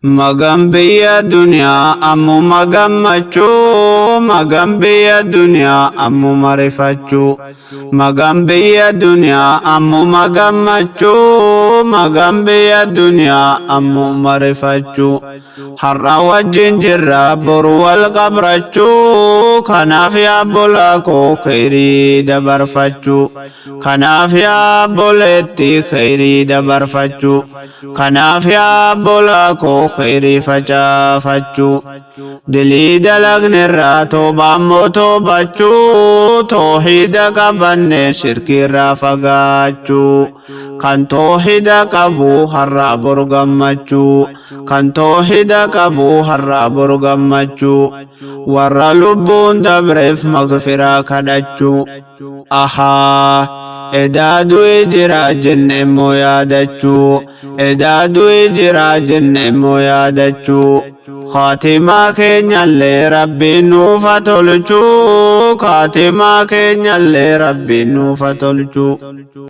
Magambiya dunya ammu magammachu, magambiya dunya ammu marifachu, magambiya dunya ammu magammachu, magambiya dunya ammu marifachu. Har'a wajjin jirra boru wal qabrachu, kanaaf yaa bola koo khayrii dabarfachu, kanaaf yaa boleetti khayrii dabarfachu, kanaaf yaa bola koo khayrii facaafachu. Dilii dalagnerraa toobaan moo toobachuu, toohida qabanne shirkiirraa fagaachuu. Kan toohida qabu har'a boru gammachuu, kan toohida qabu har'a boru gammachuu. Warra lubbuun dabreef magfiraa kadhachuu. Ahaa edaa du'i jira jenne immoo yaadachuu, edaa du'i jira jenne immoo yaadachuu. Khatimaa keenyallee Rabbiin nuuf haa tolchuu, khatimaa keenyallee Rabbiin nuuf haa tolchuu.